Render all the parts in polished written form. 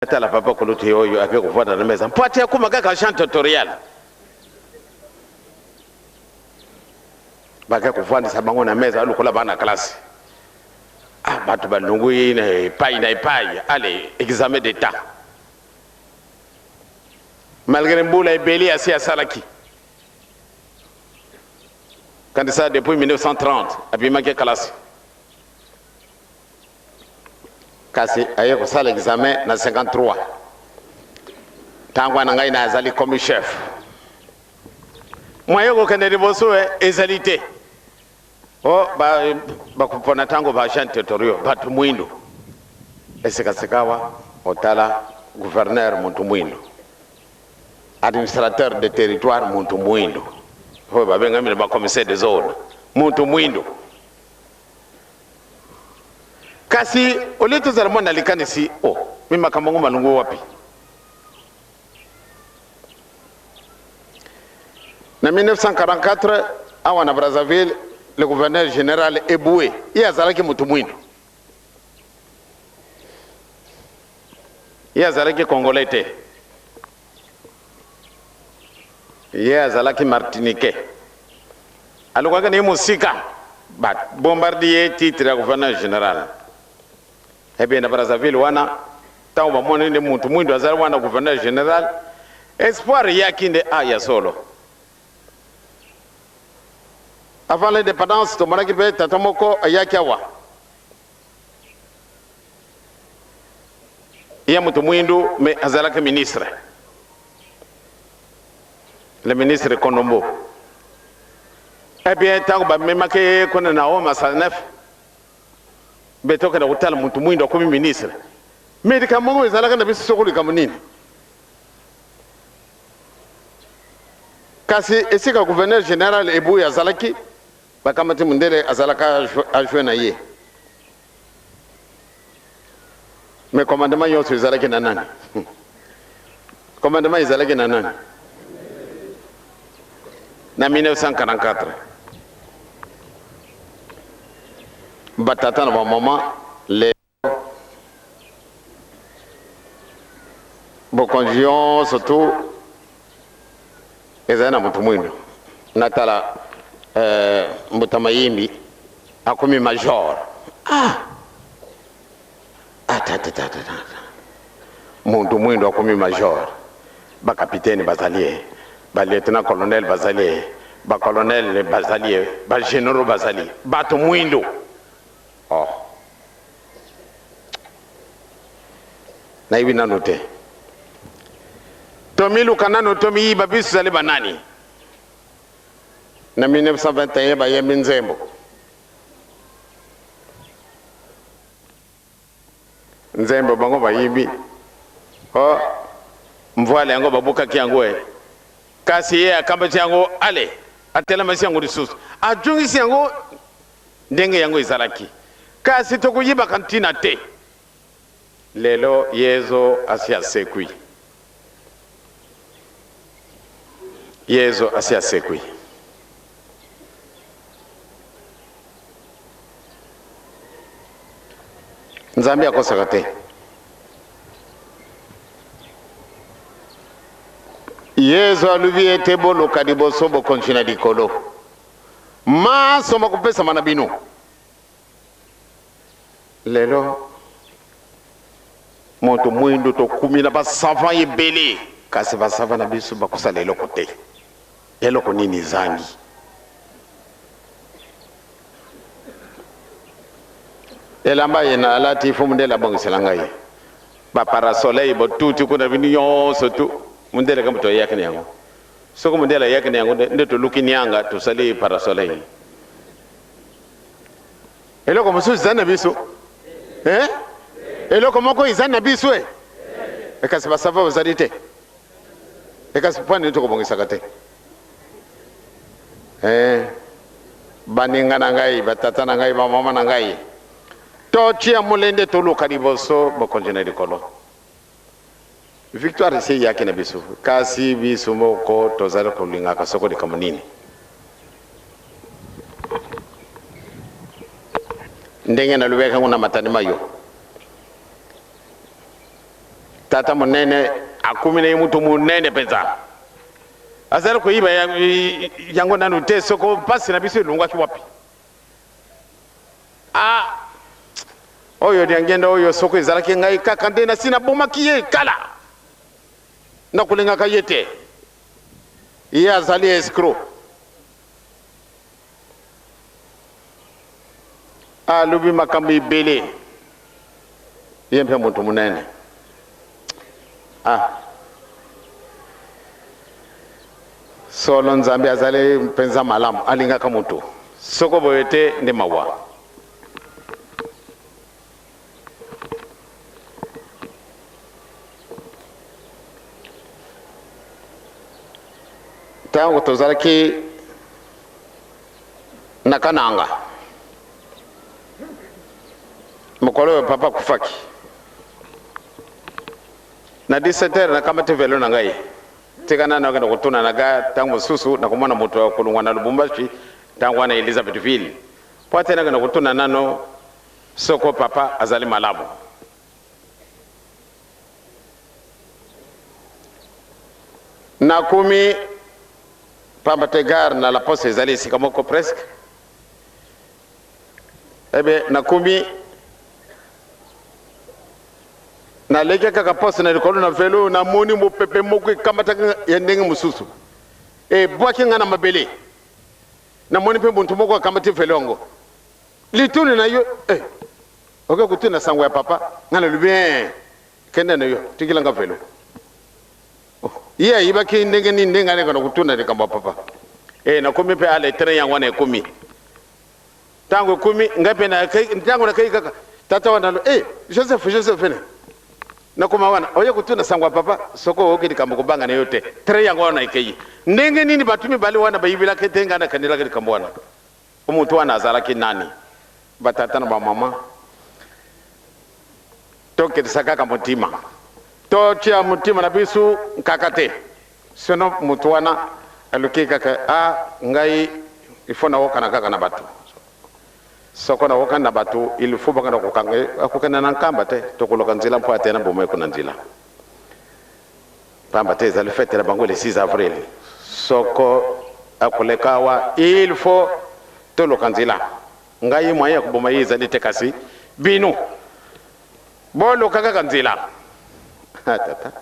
Tala papa kulutu yoyo ake kufuata na meza. Mpati ya kumagaka shan tutorial. Baka kufuata sabango na meza alu kula bana klasi. Batu balungu ine pai ale examen d'état. Malgré mboula ebeli asi asalaki. Candidat depuis 1930 abimaki klasi. Kasi aye ko sala examen na 53 tangwa na ngai na azali comme chef moyo ko kende liboso ezalité ba kupona tango ba chante torio batu mwindo esika otala gouverneur muntu mwindo administrateur de territoire muntu mwindo ba benga mine ba commissaire de zone muntu mwindo. Kasi oleto zaramo nalikane si mimi makamongo malungu wapi na 1944 awa na Brazzaville le gouverneur général Eboué il azalaki mutu mwindo il azalaki congolais te il azalaki martiniquais alikuwa ni musika bat bombardier titre ya gouverneur général. Na Brazzaville wana tawo bamone ndi muntu mwindo azali wana gouverneur général espoir yakinde ya solo avant l'indépendance to monaki be tatomoko ayakiawa ya muntu mwindo me azalaka ministre le ministre Konombo tawo ba memake kona na Oma Sanef betoka na utala muntu mwindo kwa ministre medika mongo ezalaka na biso sokoli kamunini kasi esika gouverneur général Eboué azalaki bakamati mundele azalaka ajwe na ye me commandement yoso ezalaki na nani commandement ezalaki na nani na 1944 batata na maman les bokonjion surtout ezana mutu mwindo natala mbutamayimbi akumi major muntu mwindo akumi major ba capitaine bazalier ba lieutenant colonel bazalier ba colonel bazalier ba généraux bazalier batu mwindo na hivi nanote tomilu kanano tomi babisu zale banani na 1921 ba yembe Nzembo bango bayimbi mvwale yango babuka kiango kasi ye akamba yango ale atela masi yango lisusu ajungisi yango ndenge yango izalaki kasi tokuyiba kantina te lelo yezo asia sekui Nzambi akosaka te yezo alubi ete boloka liboso bokontina likolo maso makupesa mana bino lelo moto mwindo to kumina ba savant ebele kasi ba savant na biso bakusala eloko te eloko nini zangi elamba yena alati fo mundela bongisela ngai ba parasoleil bo tuti kuna bini yonso tu mundela kamto yakene yango soko mundela yakene yango ndeto lukini yanga to sali parasoleil eloko musu zana biso eloko moko izana biso ekasi basava bazalite ekasi pwani to kobongisaka te baninga na ngai batata na ngai bamama na ngai tochia mulende toluka liboso bokonjena likolo victoire se yake na biso kasi biso moko tozala kolinga ka soko de kamunini ndenge na lubeka nguna matani mayo tata munene akumine mutu munene penza azali kuiba yango nanu te soko pasi na biso lungwa kiwapi oyo ndiangenda oyo soko ezalaki ngai kaka nde na sina bomaki ye kala na kulingaka ye te ye azali escroc alubi makambo ibele ye mpe mutu munene solo nzambe azali mpenza malamu alingaka mutu soko boye te nde mawa tango tozalaki na kananga mokolo oyo papa kufaki na 17h nakamati velo na ngai tikana na kenda kutuna naga tango mosusu nakomona moto wa kulungwa na Lubumbashi tango na Elizabethville po tena kenda kutuna nano soko papa azali malamu na kumi pamba tegar na la poste ezali sika moko presque ebe na kumi na leke kaka poste na likolo na velo na moni mo pepe moko kamata ya ndenge mususu bwaki ngana mabele na moni pe muntu moko kamata velo ngo lituni na yo oke kutuna sango ya papa ngana lubien kenda na yo tikila nga velo ibaki ndenge ni ndenge ngane kana kutuna de kamba papa na kumi pe ale tren yango na kumi tango kumi ngape na tango na kai kaka tata wana Joseph ne na kuma wana oye kutuna sangwa papa soko okidi kamba kubanga na yote tren yango na ikei ndenge nini batumi bali wana bayibila ketenga na kanila kidi kamba wana umutu wana azala kinani batata na ba mama toke sakaka mutima tocha mutima na bisu kakate sono mutu wana aluki kaka ngai ifona woka na kaka na batu soko na woka na batu il faut baka na kokanga akukana na nkamba te tokoloka nzila mpo atena bomwe kuna nzila pamba te za le fête la bango le 6 avril soko akulekawa il faut toloka nzila ngai moya kuboma yiza litekasi binu bolo kaka nzila tata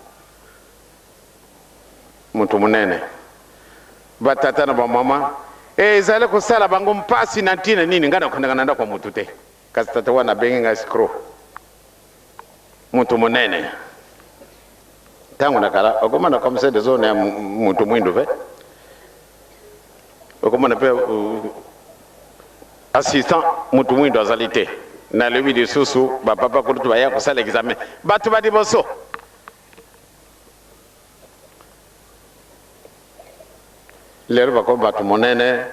mutu munene batata na ba mama ezale kusala bango mpasi na ntina nini ngana kundangana kwa mutu te kasi tata wana bengi nga escroc mutu munene tangu nakala okomana kwa msende zone ya mutu mwindu ve okomana pe assistant mutu mwindu azalite na lebi de susu ba papa kurutu baya kusala examen batu badi boso lero bako batu monene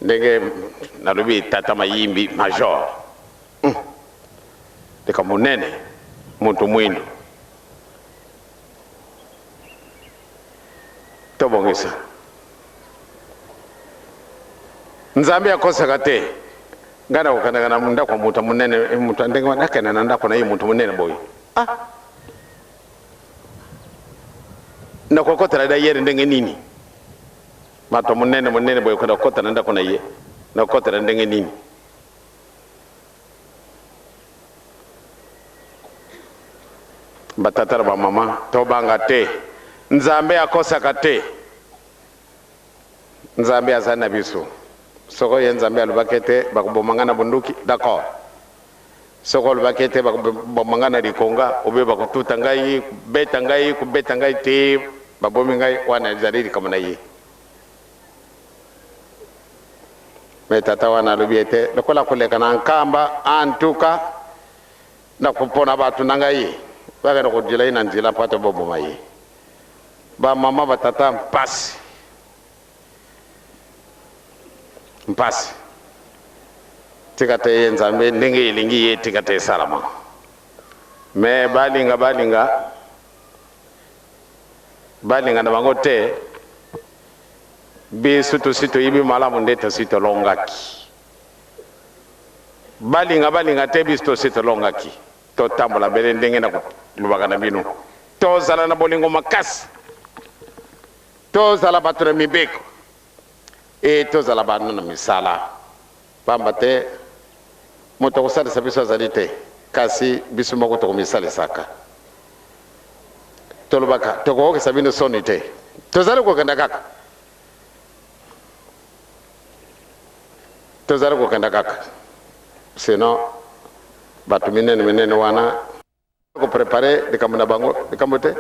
ndenge na lobi tata mayimbi major deka monene muntu mwindu tobongisa nzambe akosa te ngana ukana munda kwa mutu munene mutu ndenge wanakana nanda kwa na muntu munene boy na kokotera da yere ndenge nini mato munene boy kwa kota nanda kwa na ye na kokotera ndenge nini batatara ba mama tobanga te nzambe akosa te nzambe azana biso soko ye nzambe alubakete bakubomangana bunduki d'accord soko alubakete bakubomangana likonga obe bakututa ngai kubeta ngai te babomi ngai wana zalili kama na ye metata wana alubiete lokola kuleka na nkamba antuka na kupona batu nangai bagana kujila ina nzila pato boboma ye ba mama batata mpasi tikate ye nzambe ndenge ilingi ye tikate salama me balinga na bango te bisu to sito ibi malamu ndeta sito longaki balinga te bisu to sito longaki to tambola bele ndenge na lubaka na binu tozala na bolingo makasi, tozala bato na mibeko, tozala bana na misala. Pamba te moto kosalisa biso azali te, kasi biso moko tokomisalisaka. Tolobaka tokokokisa bino soni te, tozali kokenda kaka, tozali kokenda kaka. Sinon bato minene wana ko prepare likambo na bango, likambo te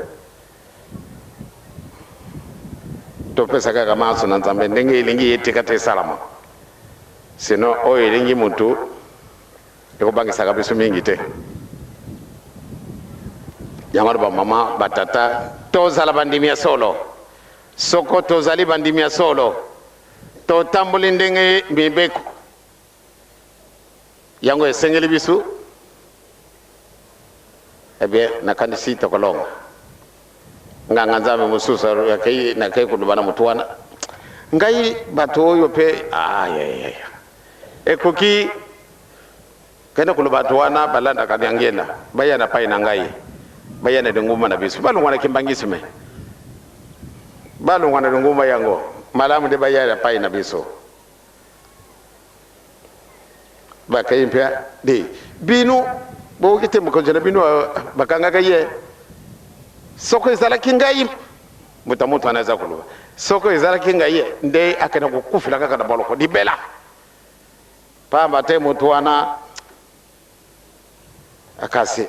topesa kaka maso na Nzambe ndenge elingi yetika te salama. Sinon oyo elingi mutu ekobangisaka biso mingi te. Yango ba mama batata tozala bandimi ya solo, soko tozali bandimi ya solo, totamboli ndenge mibeko yango esengeli biso. Ebe nakandisi tokolonga nganga Nzambe mususa yakai nakai kudubana mutuana ngai bato oyo pe ekoki kena kulubatuana balanda kanyangena bayana pai na ngai bayana nguma na bisu balungwa na kimbangisime balungwa na nguma yango malamu de bayana pai na bisu bakaimpia de binu bo kite mukonjana binu bakanga kaye soko izala kingai mutamutu anaweza kuluba soko izala kingai nde akena kukufila kaka na baloko dibela pamba te mutu ana akasi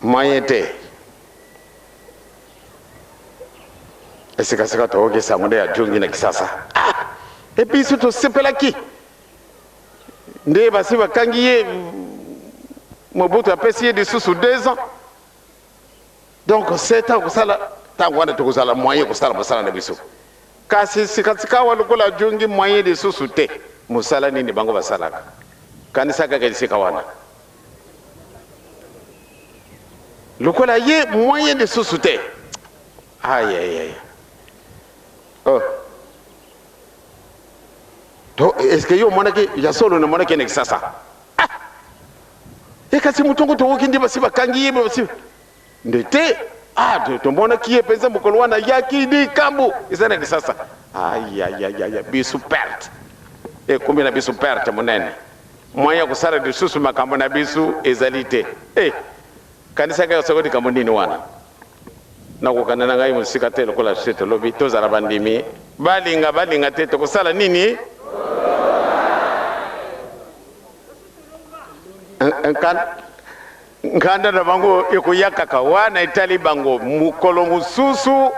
mayete esikasika toke sangude ya jungi na kisasa episu to sepelaki nde basi bakangiye Mobutu apesi de sous 2 ans. Donc 7 ans kusala tangu wana tukusala moyen kusala musala na biso kasi sikatika walukola jungi moyen de sous te musala nini bango basalaka kanisa kaka lisika wana lukola ye moyen de sous te oh to est-ce que yo monaki ya solo na monaki nek sasa kasi mutongo to wokindi basi bakangiye basi ndete to mbona kiye penza mukolwana yaki di kambu isana sasa bisu perte kumbi na bisu perte monene moya kusara de susu makambo na bisu ezalite kanisa ka sokoti kambo nini wana na kokana na ngai musika te lokola shete lobi tozala bandimi balinga te to kusala nini nkanda na bango ekuyaka kawana itali bango mukolo mususu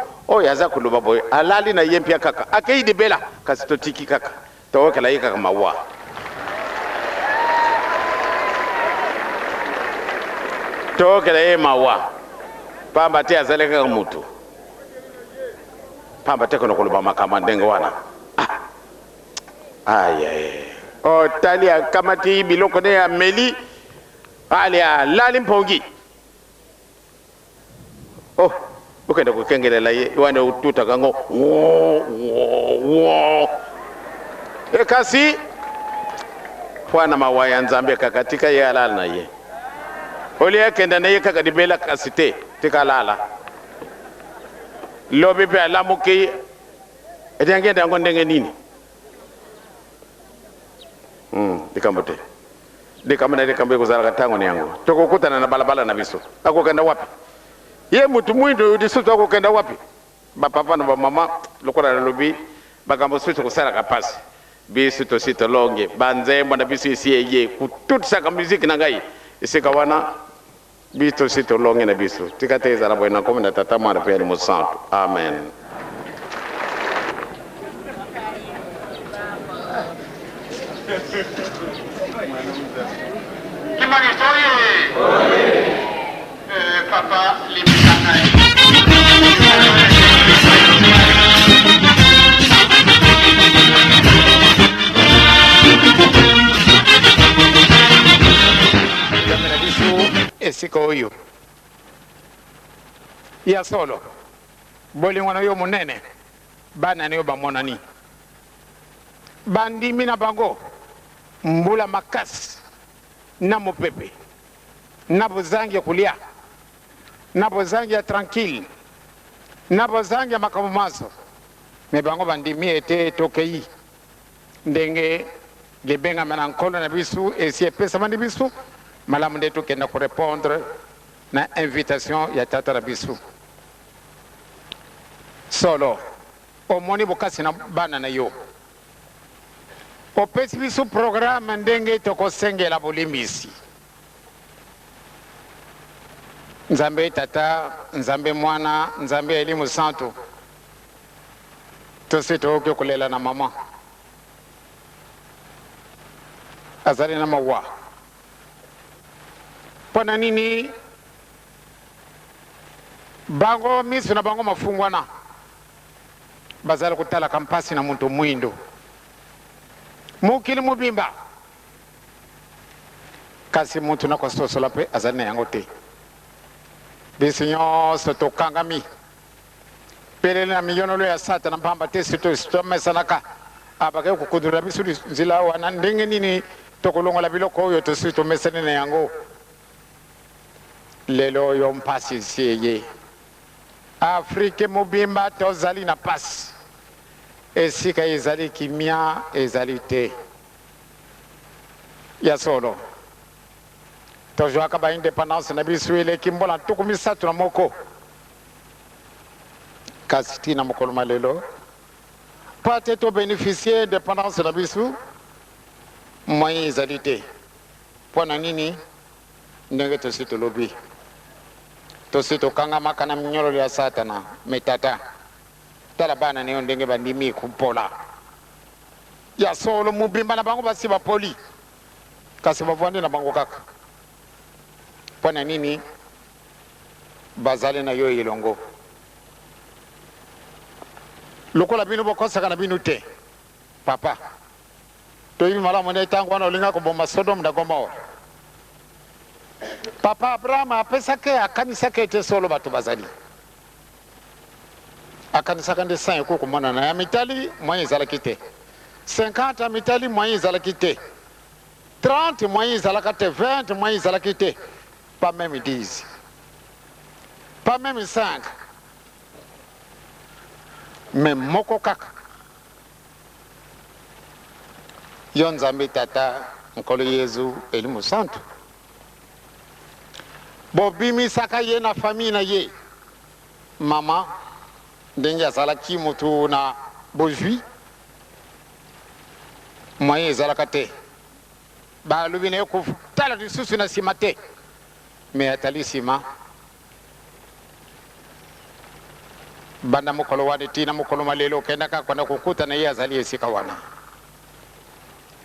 yaza kuluba boy alali na yempia kaka akeidi bela kasi totiki kaka towekela yika kama wa towekela ye mawa pamba te azaleka mutu pamba te kono kuluba makama ndenge wana tali kamati biloko ne ya meli alia lali mpongi ukenda kukengelela ye wana ututa kango kasi fwana mawaya Nzambe kakatika ye alala na ye oli yakenda na ye kaka dibela kasite tikalala lobi pe alamuke edangenda ngo ndenge nini dikambote dikamana dikambe kuzala katango ni yango tokokutana na balabala na biso akokenda wapi ye mutu mwindo disuto akokenda wapi bapapa na bamama lokola na lobi bakambo suto kusala kapasi bisu to sito longe banzembo na bisu isiye kututsa ka muziki na ngai isika wana bisu sito longe na bisu tikateza na bwana komi na tata mwana pe ni musantu amen. Kimani story. Papa limitana. Kamera bisu esiko oyo. Ya solo. Boli ngwana yo munene. Bana niyo bamonani. Bandi mina bango. Mbula makasi na mopepe na buzangi kulia na bozangia tranquille na bozangia makamumaso me bango bandimi ete tokei ndenge libenga mana nkolo na biso esi epesa mandi biso malamu nde tokenda kurepondre na invitation ya tata na biso solo omoni bokasi na bana na yo opesi biso programme ndenge tokosengela bolimbisi nzambe tata nzambe mwana nzambe elimu santo tosi tooke kulela na mama azali na mawa pona nini bango miso na bango mafungwana bazali kutala kampasi na muntu mwindo mukili mubimba kasi muntu nakososola pe azali na yango te bisi nyonso tokangami pelele na miyonolo ya satana mpamba te sitomesanaka abake kukudura biso nzila wana ndenge nini tokolongola biloko oyo tosi tomesani na yango lelo oyo mpasi sieye afrike mobimba tozali na pasi esika ezali kimia ezali te ya solo tozwaka ba independance na biso eleki mbola ntuku misatu na moko kasi tina mokolo malelo pate to bénéficier independance na biso moyen ezali te mpona nini ndenge tosi tolobi tosi tokangamaka na minyololo ya satana metata tala bana na yo ndenge bandimi kupola ya solo mobimba na bango basi bapoli kasi bavwandi na bango kaka mpona nini bazali na yo elongo lokola bino bokosaka na bino te papa toyibi malamu nde ntango wana olinga koboma sodomu na gomora papa abraham apesaki akanisaki ete solo bato bazali akanisaka nde 100 eko komonana ya mitali moyen ezalaki te 50 ya mitali moyen ezalaki te 30 moyen ezalaka te 20 moyen ezalaki te pas même 10 pas même 5 mais moko kaka yo nzambe tata nkolo yezu elimu santo bobimisaka ye na famille na ye mama ndenge azalaki mutu na bozwi moyen ezalaka te balobi na ye kotala lisusu na nsima te me atali nsima banda mokolo wana tina mokolo malelo okendaka kona kokuta na ye azali esika wana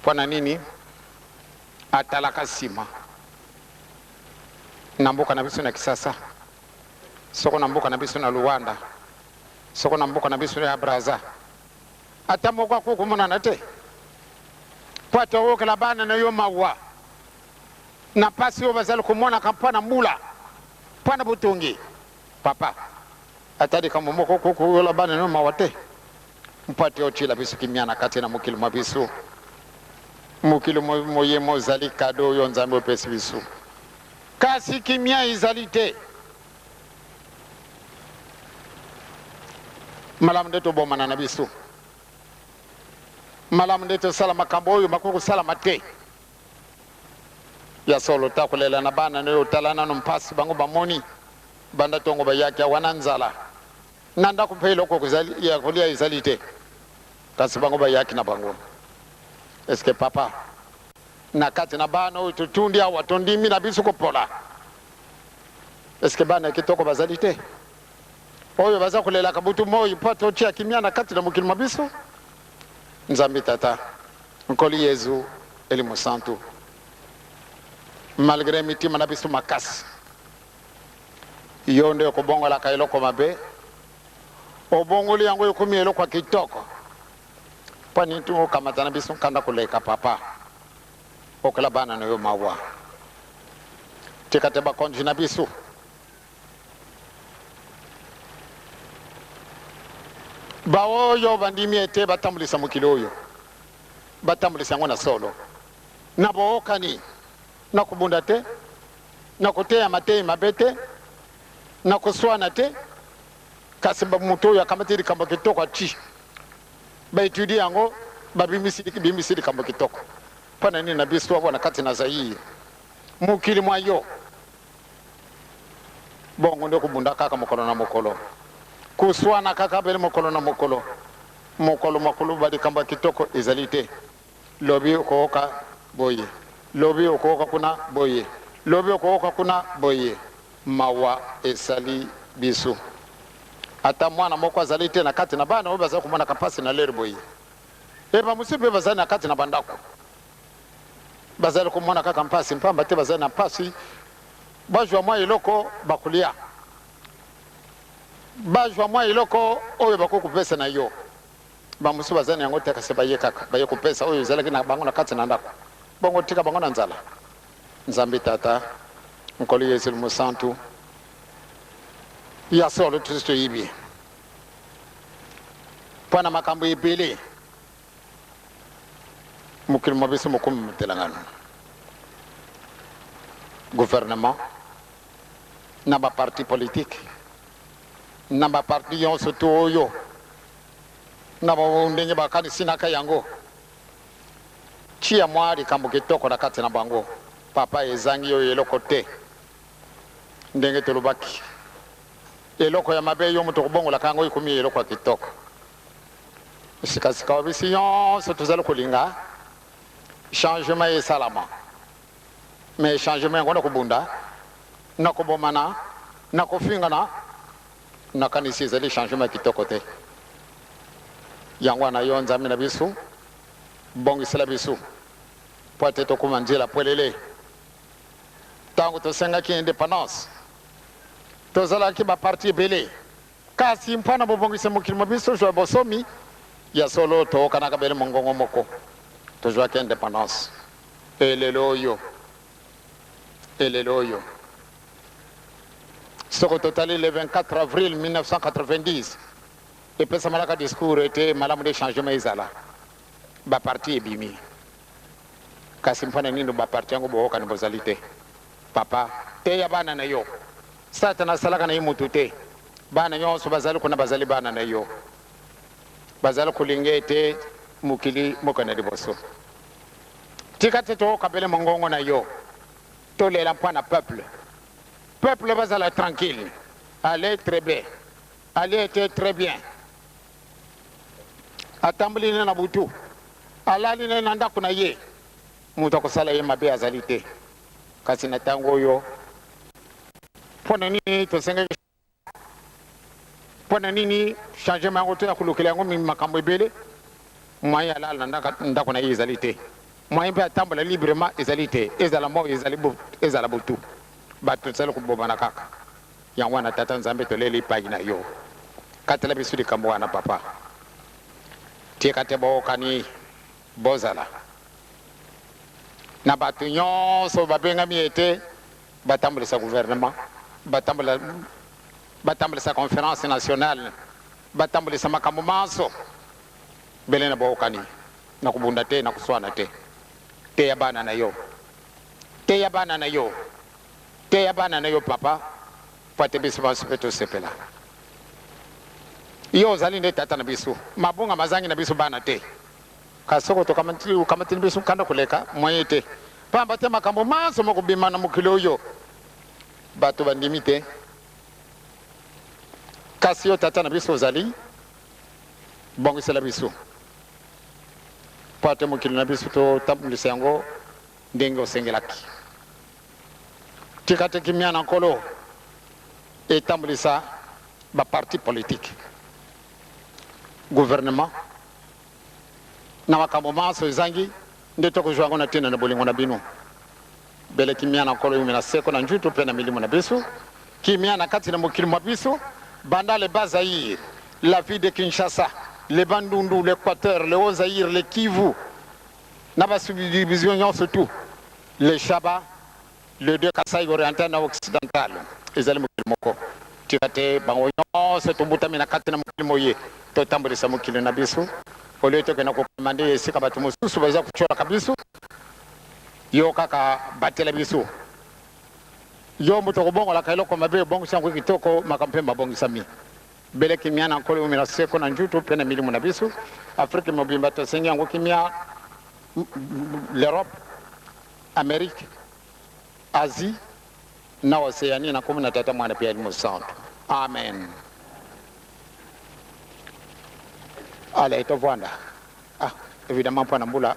mpona nini atalaka nsima na mboka na biso na kisasa soko na mboka na biso na luwanda soko na mboka na biso ya braza ata moko akokomonana te po atowokela bana na yo mawa na pasi oyo bazali komonaka mpona mbula mpona botongi papa atali kambo moko kokoyola bana na yo mawa te mpo ate otila biso kimia na kati na mokili mwa biso mokili moye mozali kado oyo nzambe opesi biso kasi kimia ezali te malamu nde tobomana na biso malamu nde tosala makambo oyo makoki kosalama te ya solo ta kolela na bana na yo tala nano mpasi bango bamoni banda tongo bayaki awana nzala na ndako mpe eloko ya kolia ezali te kasi bango bayaki na bango eske papa na kati na bana oyo totundi awa tondimi na biso kopola eske bana kitoko bazali te oyo baza kolelaka butu moi mpo totia kimia na kati na mokili mwa biso nzambe tata nkolo yezu elimu santo malgré mitima na biso makasi yo nde okobongolaka eloko mabe obongoli yango ekomi eloko ya kitoko mpo nini okamata na biso nkanda koleka papa okela bana na yo mawa tika te bakonzi na biso baoyo bandimi ete batambulisa mokili oyo batambulisa yango na solo na bookani na kobunda te na koteya mateyi mabe te na kuswana te kasi ba muto ya kamati kamba kitoko ati ba etudi yango ba bimisidi kamba kitoko pana nini na biso wana kati na Zaire mukili mwa yo bongo ndo kubunda kaka mokolo na mokolo kuswana kaka bele mokolo na mokolo makulu badi kamba kitoko ezalite lobi okoka boye lobi okoka kuna boye lobi okoka kuna boye mawa esali biso ata mwana moko azali te na kati na bana oyo bazali komona kapasi na lere boye eba musi mpe bazali na kati na bandako bazali komona kaka mpasi mpamba te bazali na mpasi bazwa mwa eloko bakulia bazwa mwa eloko oyo bakokupesa na yo bamusi bazali yango te kasi baye kaka baye kopesa oyo ezalaki na bango na kati na ndako bongo tika bango na nzala nzambe tata nkolo yesu mosantu ya solo tusisto yibi pana makambo ebele mokili mwa biso mokomi motelangano gouvernement na baparti politique na baparti nyonso to oyo na ndenge bakanisinaka yango tia mwa likambo kitoko na kati na bango papa ezangi oyo eloko te ndenge tolobaki eloko ya mabe yo moto kobongolaka yango ekomi eloko ya kitoko sikasika wabisi nyonso tozali kolinga changement esalama mais changement yango na kobunda na kobomana na kofingana nakanisi ezali changement ya kitoko te yango wana yo nzambe na biso bongisela biso po ete tokoma nzela pwelele ntango tosengaki indépendance tozalaki baparti ebele kasi mpona bobongisa mokili mwa biso zwa bosomi ya solo toyokanaka bele mongongo moko tozwaki indépendance elelo oyo soko totali le 24 avril 1990 epesamalaka discours ete malamu de changement ezala baparti ebimi kasi mpona nini baparti yango boyokani bozali te papa te ya bana na yo satana asalaka na ye mutu te bana nyonso bazali kuna bazali bana na yo bazali kolinga ete mokili moko na liboso tika te toyoka bele mongongo na yo tolela mpo na peuple bazala tranquille allez très bien allez était très bien atamboli ne na butu alali ne na ndako na ye mutu akosala ye mabe azali te kasi na ntango oyo mpona nini tosengaki mpona nini changement yango to ya kolukela yango makambo ebele moyen alala na ndako na ye ezali te moyen mpe atambola librement ezali te ezala mo ezala butu bato tozali kobomana kaka yango wana tata nzambe toleli epai na yo katela biso likambo wana papa tika te bookani bozala na bato nyonso babengami ete batambolisa gouvernement batambolisa conférence nationale batambolisa makambo manso bele na bookani na kubunda te na kuswana te te ya bana na yo te ya bana na yo te ya bana na yo papa pate biso banso mpe tosepela yo ozali nde tata na biso mabunga mazangi na biso bana te kasoko tokamatini biso kanda koleka moye te pamba te makambo manso moko bima na mokili oyo bato bandimi te kasi yo tata na biso ozali bongisela biso po ate mokili na biso totambulisa yango ndenge osengelaki tika te kimia na nkolo etambulisa baparti politique gouvernement na makambo manso ezangi nde tokozwa yango na ntina na bolingo na bino bele kimia na nkolo yumi na seko na njuto mpe na milimo na biso kimia na kati na mokili mwa biso banda le bas Zaïre la ville de Kinshasa le Bandundu l'Équateur le Haut Zaïre le Kivu na basubdivision nyonso tout le Shaba le deux Kasai oriental na occidental ezali mokili moko tika te bango nyonso tobutami na kati na mokili moye totambolisa mokili na biso olio tokenda kokomande esika bato mosusu baza kotyolaka biso yo kaka batela biso yo muto ko bongo la kailo ko mabe bongo sango kitoko makampemba bongo sami bele kimia na kole umira seko na njuto pena milimu na bisu Afrique mobimba to sengi yango kimia l'Europe Amérique Asie na Oceanie na komuna tata mwana pia elimu santo amen. Allez, ito vwanda. Ah, évidemment pas nambula.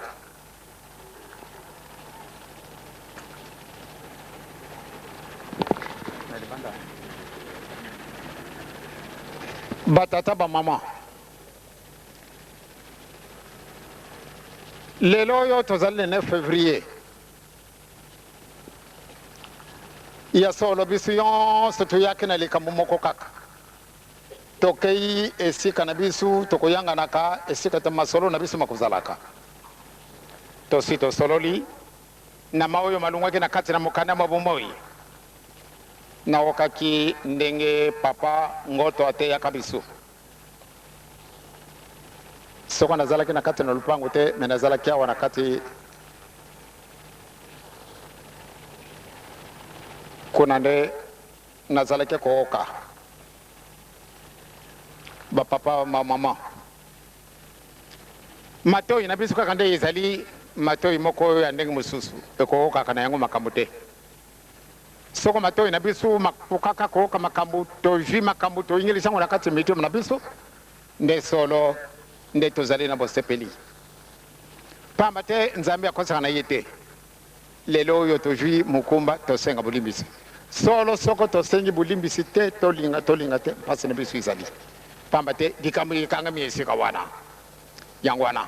Batata ba mama. Lelo yo tozali le 9 février. Ya solo bisu yonso tuyakina likambo moko kaka. Tokei esika na bisu tokoyanga naka esika ta masolo na bisu makuzalaka. Tosi tosololi na maoyo malungwaki na kati na mukanda mabumoi. Na wakaki ndenge papa ngoto ate ya kabisu. Soko nazalaki na kati na lupango te menazalaki awa na kati kuna nde nazalaki kooka ba papa ma mama matoi na bisu kaka nde ezali matoi moko ya ndenge mosusu ekooka kana yango makambo te soko matoi na bisu makukaka kooka makambo toji makambo toyingilisa ngo na kati mito na bisu nde solo nde tozali na bosepeli pamba te nzambe akosaka na ye te lelo oyo tozwi mukumba tosenga bulimbisi solo soko tosengi bulimbisi te tolinga te mpasi na biso ezali pamba te likambo ekangami esika wana yango wana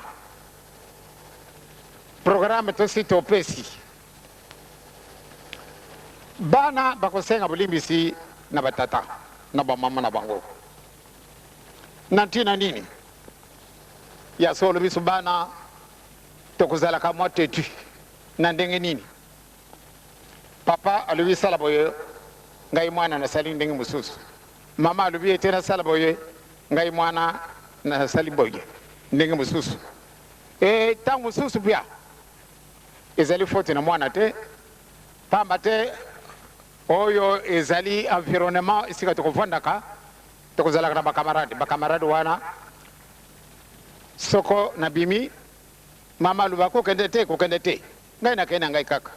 programe tosi topesi bana bakosenga bulimbisi na batata na bamama na bango na ntina nini ya solo biso bana tokozalaka mwa tetu na ndenge nini papa alobi sala boye ngai mwana nasali ndenge mosusu mama alobi ete nasala boye ngai mwana nasali boye ndenge mosusu ntango mosusu pia ezali foti na mwana te pamba te oyo ezali environnement esika tokovandaka tokozalaka na bakamarade wana soko na bimi mama aluba kokende te ngai nakenda ngai kaka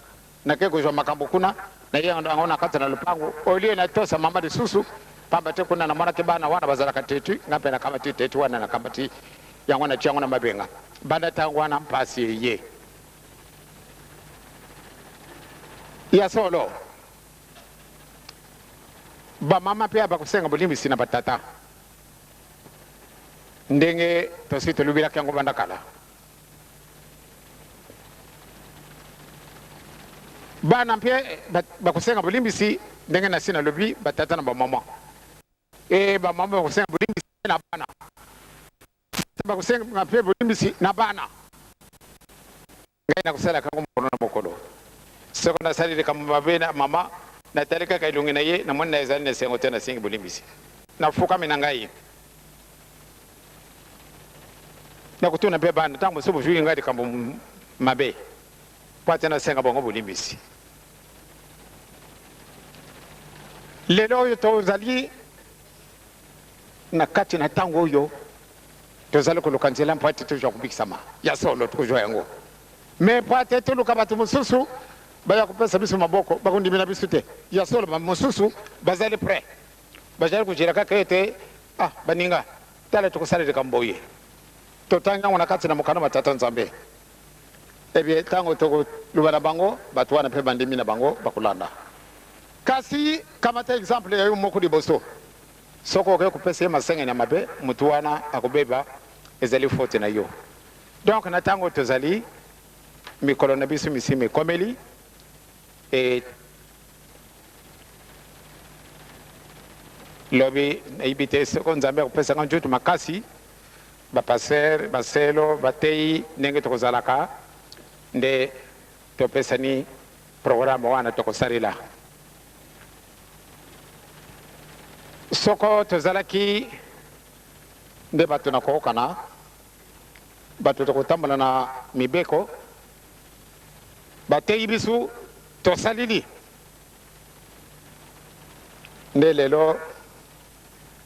nake kozwa makambo kuna na ye yango na kati na lupango olie na tosa mama de susu pamba te kuna na mwana ke bana wana bazalaka tetu ngape na kama tetu wana na kama ti yango na tiango na mabenga banda tango wana mpasi ye ya solo ba mama pia bakusenga bulimbisi na batata ndenge tosi tolubilaki yango banda kala bana pia bakusenga bulimbisi ndenge na sina lobi batata na bamama bamama bakusenga bulimbisi na bana bakusenga pia bulimbisi na bana ngai na kusala kango mkono na mokolo soko na sali kama mabena mama na talika kailungi na ye na mwana ezali na sengo tena singi bulimbisi na fuka mina ngai na kutuna pe bana tango subu jui ngai kambo mabe pata na senga bongo bulimbisi lelo oyo tozali na kati na tango oyo tozali koluka nzela mpo ete tozwa kubikisama ya solo tukuzwa yango me mpo ete toluka bato mosusu baya kopesa biso maboko bakondimina biso te ya solo mosusu bazali pre bazali kujela kaka ete baninga tala tukosala likambo ye totanga yango na kati na mokano matata nzambe ebie tango tokoluba na bango bato wana mpe bandimi na bango bakolanda kasi kamata exemple ya yo moko liboso soko oke kopesa ye masengeni ya mabe motu wana akobeba ezali faute na yo donc na tango tozali mikolo na biso misimi ekomeli lobi nayibi te soko nzambe akopesanga njutu makasi bapaster baselo bateyi ndenge tokozalaka nde topesani programe wana tokosalela soko tozalaki nde bato na kookana bato tokotambola na mibeko bateyi biso tosalili nde lelo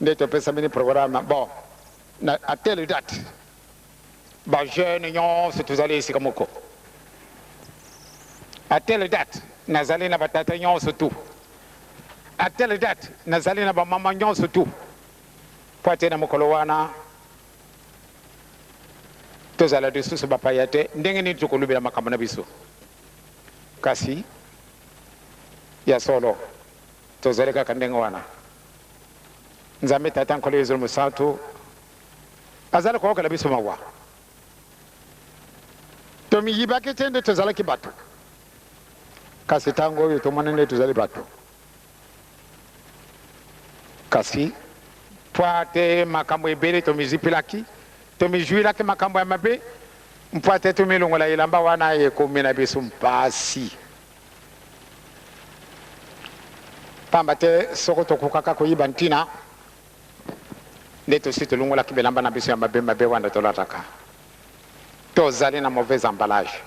nde topesa mini programme bon à telle date bajeune nyonso tozali esika moko à telle date nazali na batata nyonso tu à telle date nazali na bamama nyonso tu po ate na mokolo wana tozala lisusu bapaya te ndenge nini tokolobela makambo na biso kasi ya solo tozali kaka ndenge wana nzambe tata nkolo yezu mosantu azali kookela biso mawa tomiyibaki te nde tozalaki bato kasi ntango oyo tomoni nde tozali bato kasi po ate makambo ebele tomizipilaki tomizwilaki makambo ya mabe mpo ate tomilongola elamba wana ekomi na biso mpasi pamba te soko tokokaka koyiba ntina nde tosi tolongolaki bilamba na biso ya mabe mabe wana tolataka tozali na mauvaise emballage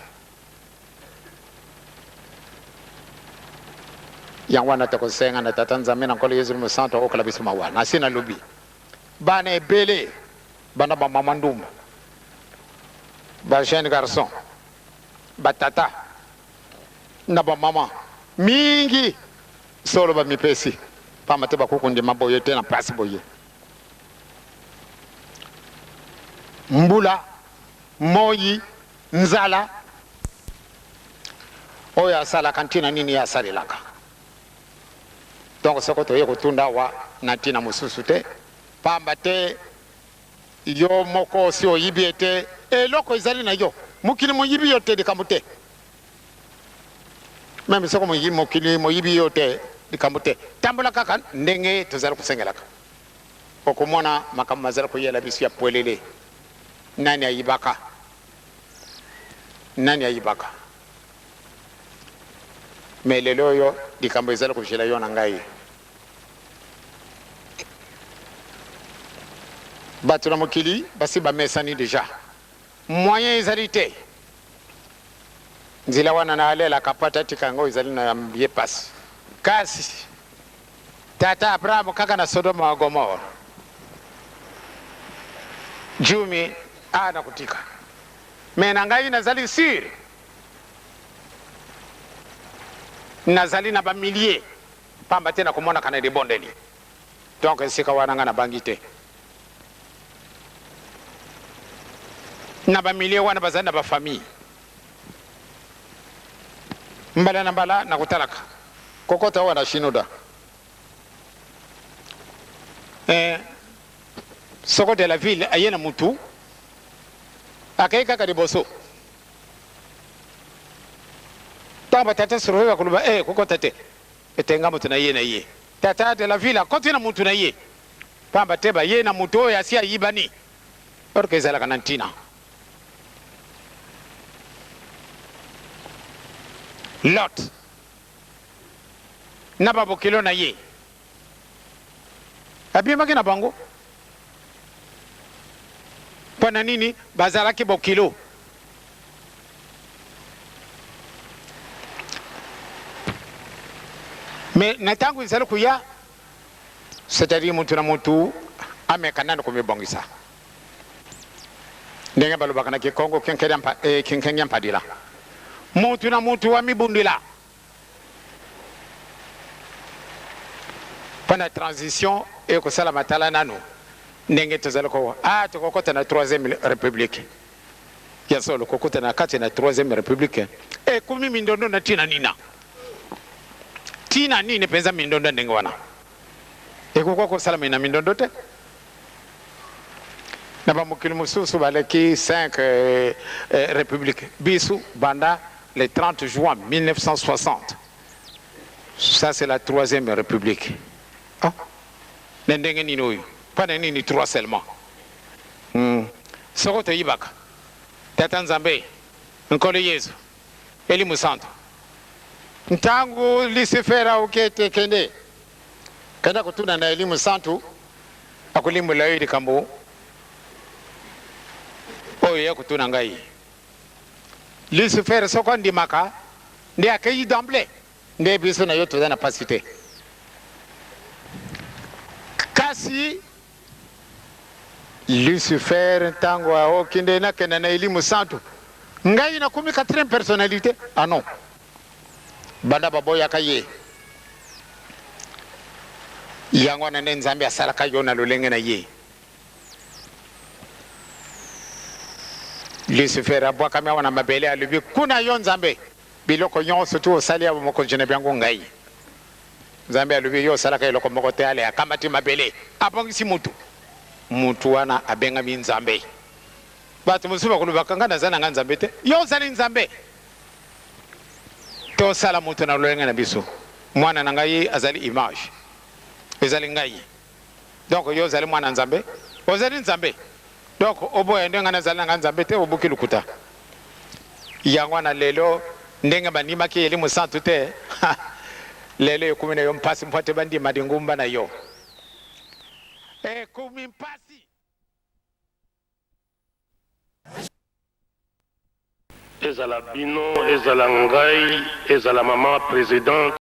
yango wana tokosenga na tata nzambe na nkolo yezu mosantu aokala biso mawa na si nalobi bana ebele bana bamama ndumba bajeune garçon batata na bamama mingi solo bamipesi pamba te bakokundima boye te na place boye mbula moyi nzala oyo asalaka ntina nini ye asalelaka donc soko toye kotunda awa na ntina mosusu te pamba te yo moko si oyibi ete eloko ezali na yo mokili moyibi yo te likambo te meme soko mokili moyibi yo te likambo te tambola kaka ndenge tozali kosengelaka okomona makambo mazali koyela biso ya pwelele nani ayibaka nani ayibaka me lelo oyo likambo ezali kozela yo na ngai bato na mokili basi bamesani deja moyen ezali te nzela wana na alelaka pata tika yango ezali na ye pasi kasi tata abrahamu kaka na sodoma wa gomora jumi ana kutika me na ngai nazali sire nazali na bamilie pamba te na komona kana libondeli donc esika wana nga na bangi te na bamilie wana bazali na bafamille mbala na mbala na kutalaka kokota wana shinoda soko de la ville ayena mutu akai kaka liboso tamba tata soroya kuluba kokota te etenga mutu na ye na ye tata de la ville akoti na mutu na ye pamba te ba ye na mutu oyo asi ayibani orke ezalaka na ntina lot na babokelo na ye abimaki na bango mpona nini bazalaki bokilo me na ntango ezali kuya c'est-à-dire mutu na mutu ameka nani komibongisa ndenge balobaka na kikongo kinkenya mpadila mutu na mutu amibundila mpona transition ekosala matala nanu ndenge tozali ko tokokota na 3e république ya solo kokota na kati na 3e république ekumi mindondo na tina nini penza mindondo ndenge wana ekokwa kosala mina mindondo te na bamokili mosusu baleki 5 république biso banda le 30 juin 1960 ça c'est la 3e république ndenge nini oyo mpona nini 3 seulement soko toyibaka tata nzambe nkolo yezu eli mosantu ntango lisifera okete kende kenda kutuna na eli mosantu akulimula yo likambo oyo ya kutuna ngai lisifera soko ndimaka nde akei d'emblée nde biso na yo toza na pasi te basi Lucifer ntango aokende nakenda na elimu santu ngai nakumi 4e personnalité. Ah non, banda baboyaka ye yango wana nde nzambe asalaka yo na lolenge na ye. Lucifer abwakami awa na mabele alobi kuna yo nzambe biloko nyonso tu osali awa mokonzi na biango ngai. Nzambe alobi yo osalaka eloko moko te, ale akamati mabele abongisi mutu wana abengami nzambe. Bato mosusu bakolobaka nga naza nanga nzambe te, yo ozali nzambe. Tosala mutu na lolenge na biso, mwana na ngai azali image ezali ngai, donc yo ozali mwana nzambe, ozali nzambe, donc oboya ndenge nazali nanga nzambe te, obuki lukuta. Yango wana lelo ndenge bandimaki elimu santu te lelo ekumi na yo mpasi mpo te bandima dingumba na yo ekumi mpasi. Ezala bino, ezala ngai, ezala mama présidente